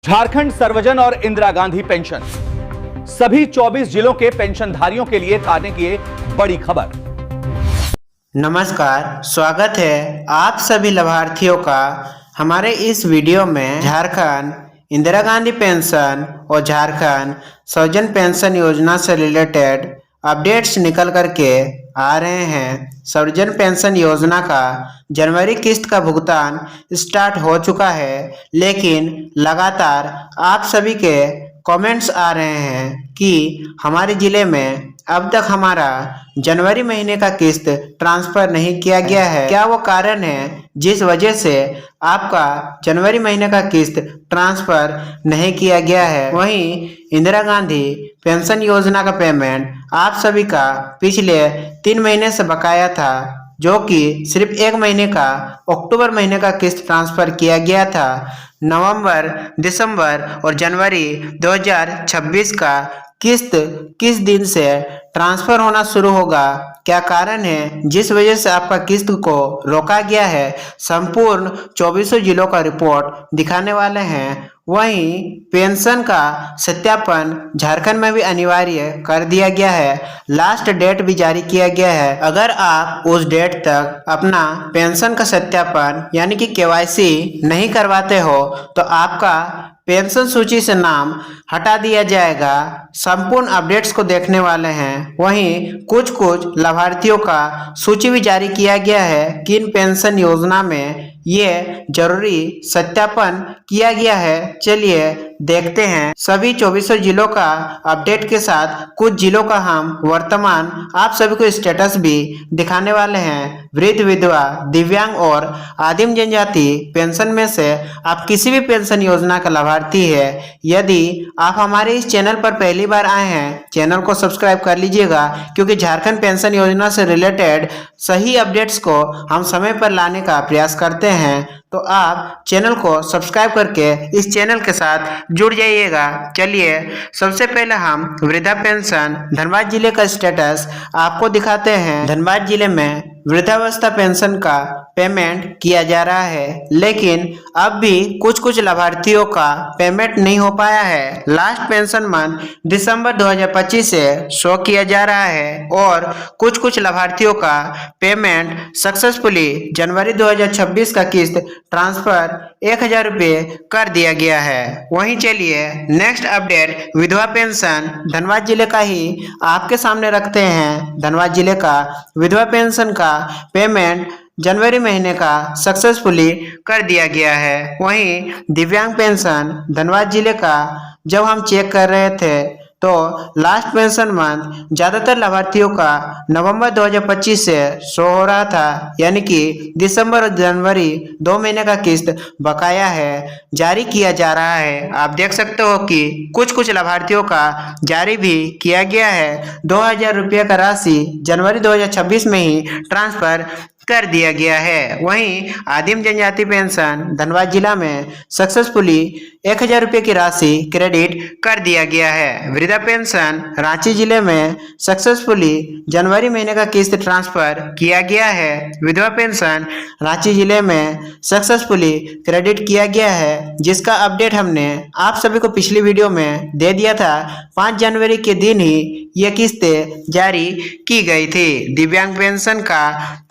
झारखंड सर्वजन और इंदिरा गांधी पेंशन सभी 24 जिलों के पेंशनधारियों के लिए लाने की बड़ी खबर। नमस्कार, स्वागत है आप सभी लाभार्थियों का हमारे इस वीडियो में। झारखंड इंदिरा गांधी पेंशन और झारखंड सर्वजन पेंशन योजना से रिलेटेड अपडेट्स निकल करके आ रहे हैं। सर्वजन पेंशन योजना का जनवरी किस्त का भुगतान स्टार्ट हो चुका है, लेकिन लगातार आप सभी के कमेंट्स आ रहे हैं कि हमारे ज़िले में अब तक हमारा जनवरी महीने का किस्त ट्रांसफ़र नहीं किया गया है। क्या वो कारण है जिस वजह से आपका जनवरी महीने का किस्त ट्रांसफ़र नहीं किया गया है? वहीं इंदिरा गांधी पेंशन योजना का पेमेंट आप सभी का पिछले 3 महीने से बकाया था, जो कि सिर्फ 1 महीने का अक्टूबर महीने का किस्त ट्रांसफ़र किया गया था। नवंबर, दिसंबर और जनवरी 2026 का किस्त किस दिन से ट्रांसफ़र होना शुरू होगा? क्या कारण है जिस वजह से आपका किस्त को रोका गया है? संपूर्ण 24 जिलों का रिपोर्ट दिखाने वाले हैं। वहीं पेंशन का सत्यापन झारखंड में भी अनिवार्य कर दिया गया है। लास्ट डेट भी जारी किया गया है। अगर आप उस डेट तक अपना पेंशन का सत्यापन यानी कि KYC नहीं करवाते हो तो आपका पेंशन सूची से नाम हटा दिया जाएगा। संपूर्ण अपडेट्स को देखने वाले हैं। वहीं कुछ लाभार्थियों का सूची भी जारी किया गया है। किन पेंशन योजना में ये जरूरी सत्यापन किया गया है, चलिए देखते हैं। सभी 24 जिलों का अपडेट के साथ कुछ जिलों का हम वर्तमान आप सभी को स्टेटस भी दिखाने वाले हैं। वृद्ध, विधवा, दिव्यांग और आदिम जनजाति पेंशन में से आप किसी भी पेंशन योजना का लाभार्थी है, यदि आप हमारे इस चैनल पर पहली बार आए हैं, चैनल को सब्सक्राइब कर लीजिएगा, क्योंकि झारखंड पेंशन योजना से रिलेटेड सही अपडेट्स को हम समय पर लाने का प्रयास करते हैं। तो आप चैनल को सब्सक्राइब करके इस चैनल के साथ जुड़ जाइएगा। चलिए सबसे पहले हम वृद्धा पेंशन धनबाद जिले का स्टेटस आपको दिखाते हैं। धनबाद जिले में वृद्धावस्था पेंशन का पेमेंट किया जा रहा है, लेकिन अब भी कुछ लाभार्थियों का पेमेंट नहीं हो पाया है। लास्ट पेंशन मंथ दिसंबर 2025 से शो किया जा रहा है और कुछ लाभार्थियों का पेमेंट सक्सेसफुली जनवरी 2026 का किस्त ट्रांसफर 1000 रुपये कर दिया गया है। वहीं चलिए नेक्स्ट अपडेट विधवा पेंशन धनबाद जिले का ही आपके सामने रखते हैं। धनबाद जिले का विधवा पेंशन का पेमेंट जनवरी महीने का सक्सेसफुली कर दिया गया है। वहीं दिव्यांग पेंशन धनबाद जिले का जब हम चेक कर रहे थे तो लास्ट पेंशन मंथ ज़्यादातर लाभार्थियों का नवंबर 2025 से शो हो रहा था, यानी कि दिसंबर और जनवरी 2 महीने का किस्त बकाया है, जारी किया जा रहा है। आप देख सकते हो कि कुछ लाभार्थियों का जारी भी किया गया है। 2000 रुपये का राशि जनवरी 2026 में ही ट्रांसफ़र कर दिया गया है। वहीं आदिम जनजाति पेंशन धनबाद जिला में सक्सेसफुली 1000 रुपये की राशि क्रेडिट कर दिया गया है। वृद्धा पेंशन रांची जिले में सक्सेसफुली जनवरी महीने का किस्त ट्रांसफर किया गया है। विधवा पेंशन रांची जिले में सक्सेसफुली क्रेडिट किया गया है, जिसका अपडेट हमने आप सभी को पिछली वीडियो में दे दिया था। 5 जनवरी के दिन ही ये किस्तें जारी की गई थी। दिव्यांग पेंशन का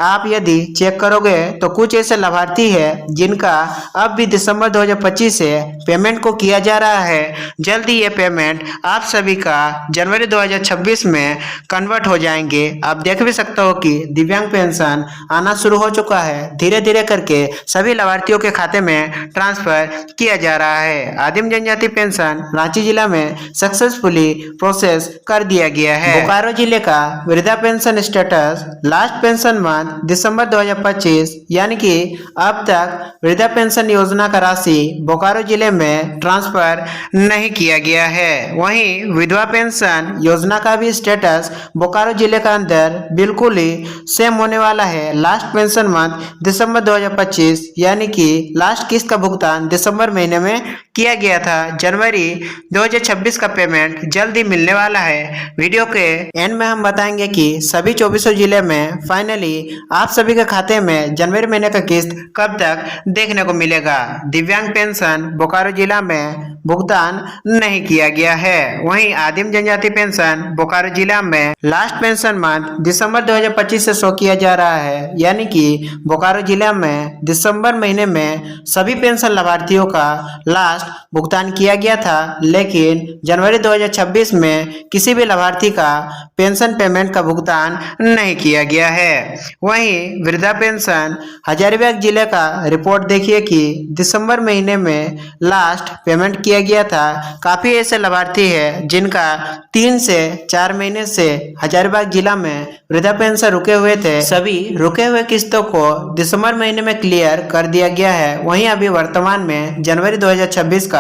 आप यदि चेक करोगे तो कुछ ऐसे लाभार्थी हैं जिनका अब भी दिसंबर 2025 से पेमेंट को किया जा रहा है। जल्दी ये पेमेंट आप सभी का जनवरी 2026 में कन्वर्ट हो जाएंगे। आप देख भी सकते हो कि दिव्यांग पेंशन आना शुरू हो चुका है। धीरे धीरे करके सभी लाभार्थियों के खाते में ट्रांसफर किया जा रहा है। आदिम जनजाति पेंशन रांची जिला में सक्सेसफुली प्रोसेस कर दिया गया है। बोकारो जिले का वृद्धा pension status last pension month दिसंबर 2025 यानी कि अब तक वृद्धा पेंशन योजना का राशि बोकारो जिले में ट्रांसफर नहीं किया गया है। वहीं विधवा पेंशन योजना का भी स्टेटस बोकारो जिले का अंदर बिल्कुल ही सेम होने वाला है। लास्ट पेंशन मंथ दिसंबर 2025 यानी कि लास्ट किस्त का भुगतान दिसंबर महीने में किया गया था जनवरी 2026 का पेमेंट जल्द ही मिलने वाला है। वीडियो के एंड में हम बताएंगे कि सभी 24 जिले में फाइनली आप सभी के खाते में जनवरी महीने का किस्त कब तक देखने को मिलेगा। दिव्यांग पेंशन बोकारो जिला में भुगतान नहीं किया गया है। वहीं आदिम जनजाति पेंशन बोकारो जिला में लास्ट पेंशन मंथ दिसंबर 2025 से शो किया जा रहा है, यानी कि बोकारो जिला में दिसंबर महीने में सभी पेंशन लाभार्थियों का लास्ट भुगतान किया गया था, लेकिन जनवरी 2026 में किसी भी लाभार्थी का पेंशन पेमेंट का भुगतान नहीं किया गया है। वहीं वृद्धा पेंशन हजारीबाग जिले का रिपोर्ट देखिए कि दिसंबर महीने में लास्ट पेमेंट किया गया था। काफी ऐसे लाभार्थी है जिनका 3 से 4 महीने से हजारीबाग जिला में वृद्धा पेंशन रुके हुए थे। सभी रुके हुए किस्तों को दिसंबर महीने में क्लियर कर दिया गया है। वहीं अभी वर्तमान में जनवरी 2026 का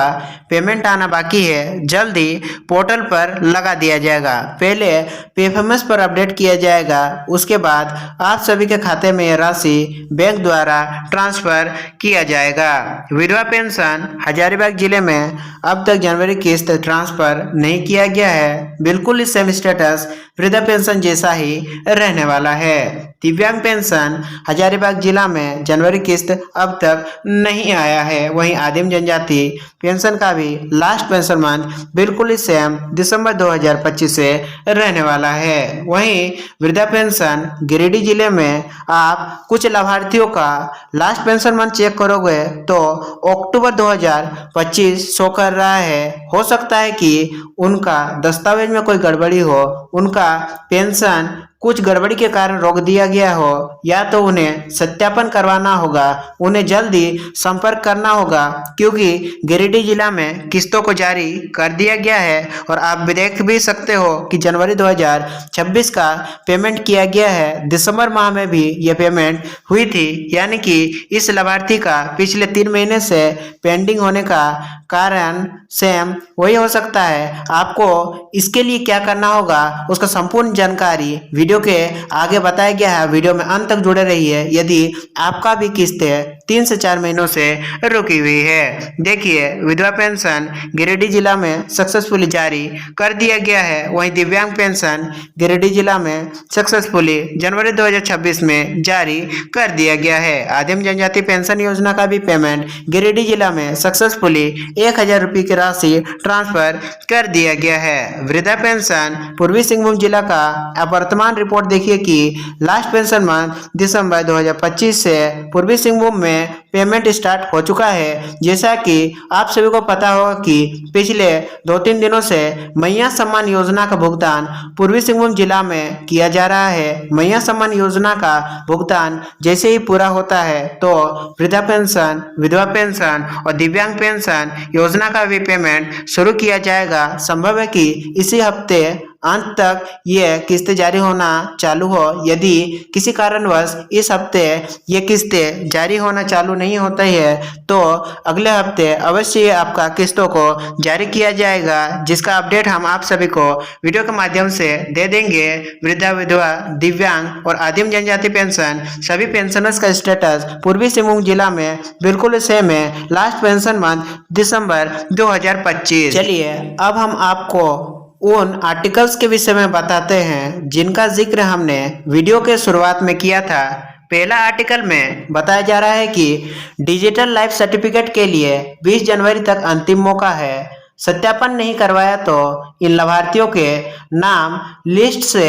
पेमेंट आना बाकी है। जल्द ही पोर्टल पर लगा दिया जाएगा। पहले पेफएमएस पर अपडेट किया जाएगा, उसके बाद आप सभी के खाते में यह राशि बैंक द्वारा ट्रांसफर किया जाएगा। विधवा पेंशन हजारीबाग जिले में अब तक जनवरी किस्त ट्रांसफर नहीं किया गया है। बिल्कुल इस सेम स्टेटस वृद्धा पेंशन जैसा ही रहने वाला है। दिव्यांग पेंशन हजारीबाग जिला में जनवरी किस्त अब तक नहीं आया है। वहीं आदिम जनजाति पेंशन का भी लास्ट पेंशन मंथ बिल्कुल ही सेम दिसंबर 2025 से रहने वाला है। वहीं वृद्धा पेंशन गिरिडीह जिले में आप कुछ लाभार्थियों का लास्ट पेंशन मंथ चेक करोगे तो अक्टूबर 2025 शो कर रहा है। हो सकता है कि उनका दस्तावेज में कोई गड़बड़ी हो, उनका पेंशन कुछ गड़बड़ी के कारण रोक दिया गया हो, या तो उन्हें सत्यापन करवाना होगा। उन्हें जल्दी संपर्क करना होगा, क्योंकि गिरिडीह जिला में किस्तों को जारी कर दिया गया है। और आप भी देख भी सकते हो कि जनवरी 2026 का पेमेंट किया गया है। दिसंबर माह में भी यह पेमेंट हुई थी, यानी कि इस लाभार्थी का पिछले 3 महीने से पेंडिंग होने का कारण सेम वही हो सकता है। आपको इसके लिए क्या करना होगा, उसका संपूर्ण जानकारी वीडियो के आगे बताया गया है। वीडियो में अंत तक जुड़े रहिए यदि आपका भी किस्तें 3 से 4 महीनों से रुकी हुई है। देखिए, विधवा पेंशन गिरिडीह जिला में सक्सेसफुली जारी कर दिया गया है। वहीं दिव्यांग पेंशन गिरिडीह जिला में सक्सेसफुली जनवरी 2026 में जारी कर दिया गया है। आदिम जनजाति पेंशन योजना का भी पेमेंट गिरिडीह जिला में सक्सेसफुली 1000 रुपये की राशि ट्रांसफर कर दिया गया है। वृद्धा पेंशन पूर्वी सिंहभूम जिला का आप वर्तमान रिपोर्ट देखिए कि लास्ट पेंशन मंथ दिसंबर 2025 से पूर्वी सिंहभूम में पेमेंट स्टार्ट हो चुका है। जैसा कि आप सभी को पता होगा कि पिछले 2-3 दिनों से मैया सम्मान योजना का भुगतान पूर्वी सिंहभूम जिला में किया जा रहा है। मैया सम्मान योजना का भुगतान जैसे ही पूरा होता है तो वृद्धा पेंशन, विधवा पेंशन और दिव्यांग पेंशन योजना का भी पेमेंट शुरू किया जाएगा। संभव है कि इसी हफ्ते अंत तक ये किस्तें जारी होना चालू हो। यदि किसी कारणवश इस हफ्ते ये किस्तें जारी होना चालू नहीं होता है तो अगले हफ्ते अवश्य आपका किस्तों को जारी किया जाएगा, जिसका अपडेट हम आप सभी को वीडियो के माध्यम से दे देंगे। वृद्धा, विधवा, दिव्यांग और आदिम जनजाति पेंशन सभी पेंशनर्स का स्टेटस पूर्वी सिंहभूम जिला में बिल्कुल सेम है। लास्ट पेंशन मंथ दिसंबर 2025। चलिए अब हम आपको उन आर्टिकल्स के विषय में बताते हैं जिनका जिक्र हमने वीडियो के शुरुआत में किया था। पहला आर्टिकल में बताया जा रहा है कि डिजिटल लाइफ सर्टिफिकेट के लिए 20 जनवरी तक अंतिम मौका है। सत्यापन नहीं करवाया तो इन लाभार्थियों के नाम लिस्ट से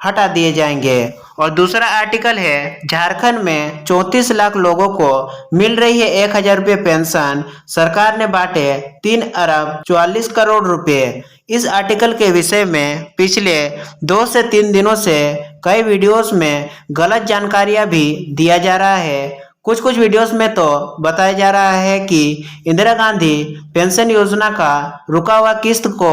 हटा दिए जाएंगे। और दूसरा आर्टिकल है झारखंड में 34 लाख लोगों को मिल रही है 1000 रुपये पेंशन, सरकार ने बांटे 3 अरब 44 करोड़ रुपए। इस आर्टिकल के विषय में पिछले 2 से 3 दिनों से कई वीडियोस में गलत जानकारियां भी दिया जा रहा है। कुछ वीडियोस में तो बताया जा रहा है कि इंदिरा गांधी पेंशन योजना का रुका हुआ किस्त को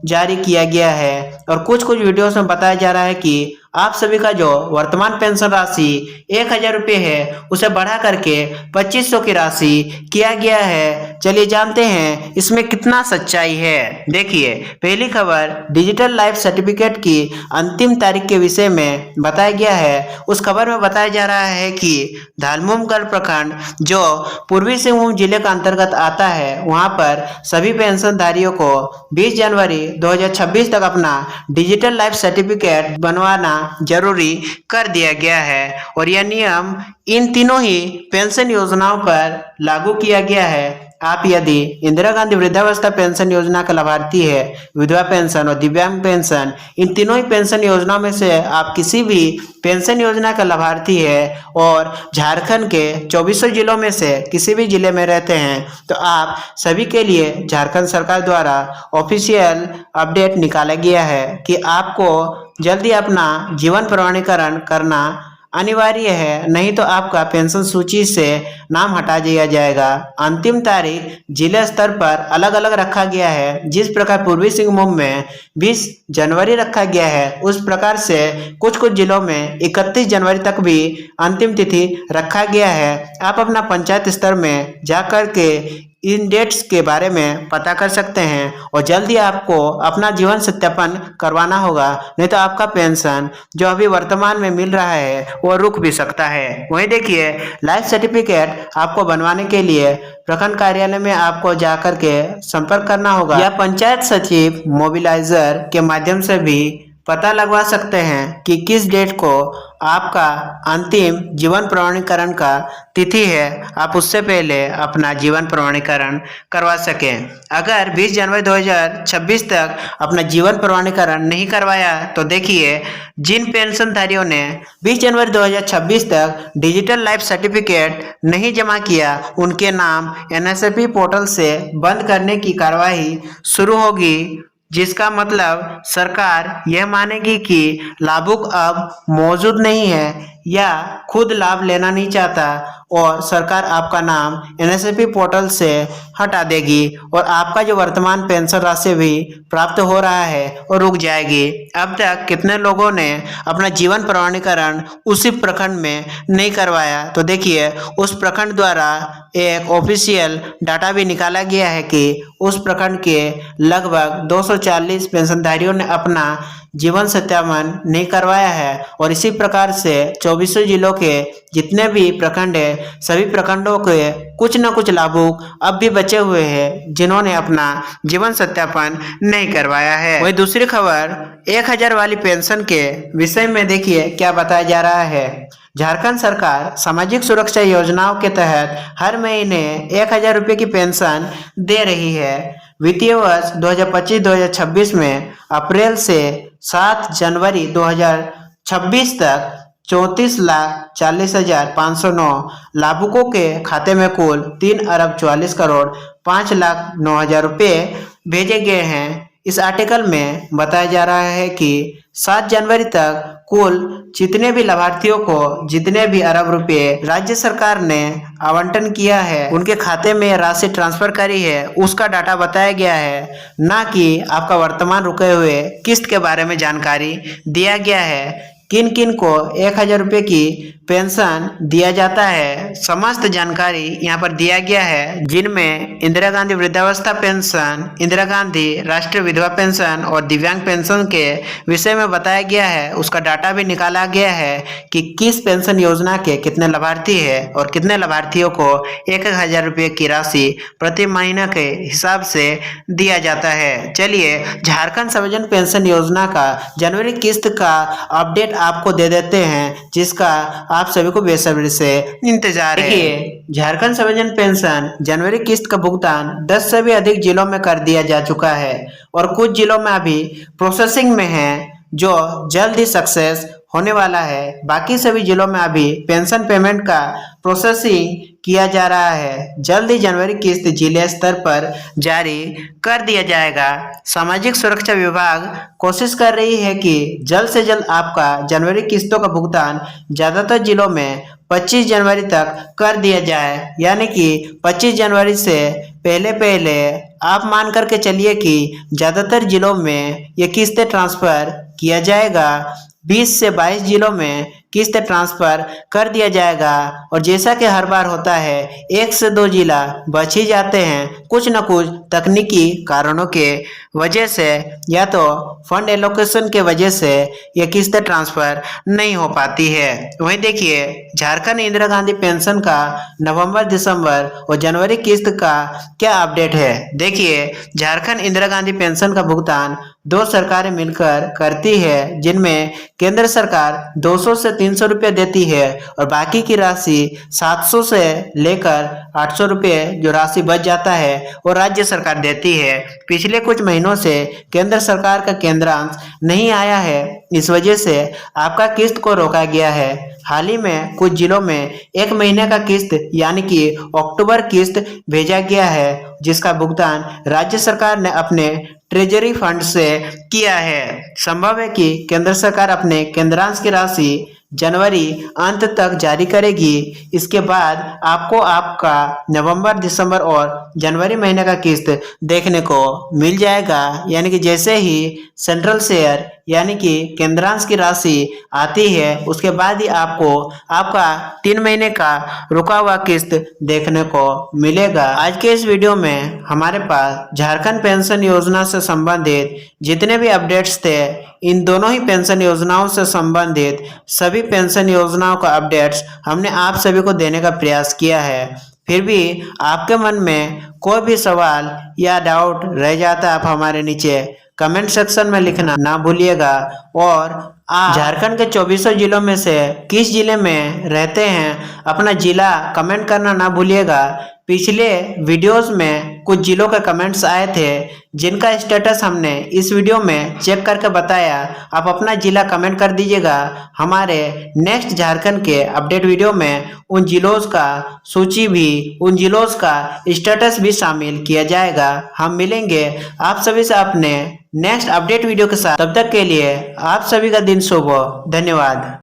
जारी किया गया है, और कुछ वीडियोस में बताया जा रहा है कि आप सभी का जो वर्तमान पेंशन राशि 1,000 रुपये है उसे बढ़ा करके 2,500 की राशि किया गया है। चलिए जानते हैं इसमें कितना सच्चाई है। देखिए, पहली खबर डिजिटल लाइफ सर्टिफिकेट की अंतिम तारीख के विषय में बताया गया है। उस खबर में बताया जा रहा है कि धालमुमगढ़ प्रखंड जो पूर्वी सिंहभूम जिले का अंतर्गत आता है, वहां पर सभी पेंशनधारियों को 20 जनवरी 2026 तक अपना डिजिटल लाइफ सर्टिफिकेट बनवाना जरूरी कर दिया गया है और यह नियम इन तीनों ही पेंशन योजनाओं पर लागू किया गया है। आप यदि इंदिरा गांधी वृद्धावस्था पेंशन योजना का लाभार्थी है, विधवा पेंशन और दिव्यांग पेंशन, इन तीनों ही पेंशन योजनाओं में से आप किसी भी पेंशन योजना का लाभार्थी है और झारखंड के 24 जिलों में से किसी भी जिले में रहते हैं, तो आप सभी के लिए झारखंड सरकार द्वारा ऑफिशियल अपडेट निकाला गया है कि आपको जल्दी अपना जीवन प्रमाणीकरण करना अनिवार्य है, नहीं तो आपका पेंशन सूची से नाम हटा दिया जाएगा। अंतिम तारीख जिले स्तर पर अलग अलग रखा गया है। जिस प्रकार पूर्वी सिंहभूम में 20 जनवरी रखा गया है, उस प्रकार से कुछ जिलों में 31 जनवरी तक भी अंतिम तिथि रखा गया है। आप अपना पंचायत स्तर में जाकर के इन डेट्स के बारे में पता कर सकते हैं और जल्दी आपको अपना जीवन सत्यापन करवाना होगा, नहीं तो आपका पेंशन जो अभी वर्तमान में मिल रहा है वो रुक भी सकता है। वहीं देखिए, लाइफ सर्टिफिकेट आपको बनवाने के लिए प्रखंड कार्यालय में आपको जाकर के संपर्क करना होगा या पंचायत सचिव मोबिलाइजर के माध्यम से भी पता लगवा सकते हैं कि किस डेट को आपका अंतिम जीवन प्रमाणीकरण का तिथि है, आप उससे पहले अपना जीवन प्रमाणीकरण करवा सकें। अगर 20 जनवरी 2026 तक अपना जीवन प्रमाणीकरण नहीं करवाया तो देखिए, जिन पेंशनधारियों ने 20 जनवरी 2026 तक डिजिटल लाइफ सर्टिफिकेट नहीं जमा किया, उनके नाम NSFP पोर्टल से बंद करने की कार्रवाई शुरू होगी, जिसका मतलब सरकार यह मानेगी कि लाभुक अब मौजूद नहीं है या खुद लाभ लेना नहीं चाहता और सरकार आपका नाम NSFP पोर्टल से हटा देगी और आपका जो वर्तमान पेंशन राशि भी प्राप्त हो रहा है वो रुक जाएगी। अब तक कितने लोगों ने अपना जीवन प्रमाणीकरण उसी प्रखंड में नहीं करवाया, तो देखिए उस प्रखंड द्वारा एक ऑफिशियल डाटा भी निकाला गया है कि उस प्रखंड के लगभग 240 पेंशनधारियों ने अपना जीवन सत्यापन नहीं करवाया है और इसी प्रकार से 24 जिलों के जितने भी प्रखंड है, सभी प्रखंडों के कुछ न कुछ लाभुक अब भी बचे हुए हैं जिन्होंने अपना जीवन सत्यापन नहीं करवाया है। वही दूसरी खबर 1,000 वाली पेंशन के विषय में देखिए क्या बताया जा रहा है। झारखंड सरकार सामाजिक सुरक्षा योजनाओं के तहत हर महीने 1,000 रुपये की पेंशन दे रही है। वित्तीय वर्ष 2025-2026 में अप्रैल से 7 जनवरी 2026 तक 34,40,509 लाभुकों के खाते में कुल 3,44,05,09,000 रुपये भेजे गए हैं। इस आर्टिकल में बताया जा रहा है कि 7 जनवरी तक कुल जितने भी लाभार्थियों को जितने भी अरब रुपए राज्य सरकार ने आवंटन किया है, उनके खाते में राशि ट्रांसफर करी है, उसका डाटा बताया गया है, ना कि आपका वर्तमान रुके हुए किस्त के बारे में जानकारी दिया गया है। किन किन को 1,000 रुपये की पेंशन दिया जाता है, समस्त जानकारी यहाँ पर दिया गया है, जिनमें इंदिरा गांधी वृद्धावस्था पेंशन, इंदिरा गांधी राष्ट्रीय विधवा पेंशन और दिव्यांग पेंशन के विषय में बताया गया है। उसका डाटा भी निकाला गया है कि किस पेंशन योजना के कितने लाभार्थी है और कितने लाभार्थियों को 1,000 रुपये की राशि प्रति महीने के हिसाब से दिया जाता है। चलिए, झारखंड सर्वजन पेंशन योजना का जनवरी किस्त का अपडेट आपको दे देते हैं, जिसका आप सभी को बेसब्री से इंतजार है। देखिए, झारखंड सर्वजन पेंशन जनवरी किस्त का भुगतान 10 से भी अधिक जिलों में कर दिया जा चुका है और कुछ जिलों में अभी प्रोसेसिंग में है, जो जल्द ही सक्सेस होने वाला है। बाकी सभी जिलों में अभी पेंशन पेमेंट का प्रोसेसिंग किया जा रहा है। जल्द ही जनवरी किस्त जिले स्तर पर जारी कर दिया जाएगा। सामाजिक सुरक्षा विभाग कोशिश कर रही है कि जल्द से जल्द आपका जनवरी किस्तों का भुगतान ज्यादातर जिलों में 25 जनवरी तक कर दिया जाए, यानी कि 25 जनवरी से पहले आप मान करके चलिए कि ज्यादातर जिलों में ये किस्तें ट्रांसफर किया जाएगा। 20 से 22 जिलों में किस्त ट्रांसफर कर दिया जाएगा। और जैसा कि हर बार होता है, 1 से 2 जिला बच ही जाते हैं कुछ न कुछ तकनीकी कारणों के वजह से, या तो फंड एलोकेशन के वजह से ये किस्त ट्रांसफर नहीं हो पाती है। वहीं देखिए, झारखंड इंदिरा गांधी पेंशन का नवंबर, दिसंबर और जनवरी किस्त का क्या अपडेट है। देखिए, झारखंड इंदिरा गांधी पेंशन का भुगतान 2 सरकारें मिलकर करती है, जिनमें केंद्र सरकार 200 से 300 रुपये देती है और बाकी की राशि 700 से लेकर 800 रुपये जो राशि बच जाता है वो राज्य सरकार देती है। पिछले कुछ महीनों से केंद्र सरकार का केंद्रांश नहीं आया है, इस वजह से आपका किस्त को रोका गया है। हाल ही में कुछ जिलों में 1 महीने का किस्त यानी कि अक्टूबर किस्त भेजा गया है, जिसका भुगतान राज्य सरकार ने अपने ट्रेजरी फंड से किया है। संभव है कि केंद्र सरकार अपने केंद्रांश की राशि जनवरी अंत तक जारी करेगी। इसके बाद आपको आपका नवंबर, दिसंबर और जनवरी महीने का किस्त देखने को मिल जाएगा। यानी कि जैसे ही सेंट्रल शेयर यानी कि केंद्रांश की राशि आती है, उसके बाद ही आपको आपका 3 महीने का रुका हुआ किस्त देखने को मिलेगा। आज के इस वीडियो में हमारे पास झारखंड पेंशन योजना से संबंधित जितने भी अपडेट्स थे, इन दोनों ही पेंशन योजनाओं से संबंधित सभी पेंशन योजनाओं का अपडेट्स हमने आप सभी को देने का प्रयास किया है। फिर भी आपके मन में कोई भी सवाल या डाउट रह जाता है, आप हमारे नीचे कमेंट सेक्शन में लिखना ना भूलिएगा। और आप झारखंड के 24 जिलों में से किस जिले में रहते हैं, अपना जिला कमेंट करना ना भूलिएगा। पिछले वीडियोस में कुछ जिलों के कमेंट्स आए थे, जिनका स्टेटस हमने इस वीडियो में चेक करके बताया। आप अपना जिला कमेंट कर दीजिएगा। हमारे नेक्स्ट झारखंड के अपडेट वीडियो में उन जिलों का सूची भी, उन जिलों का स्टेटस भी शामिल किया जाएगा। हम मिलेंगे आप सभी से अपने नेक्स्ट अपडेट वीडियो के साथ। तब तक के लिए आप सभी का दिन शुभ हो। धन्यवाद।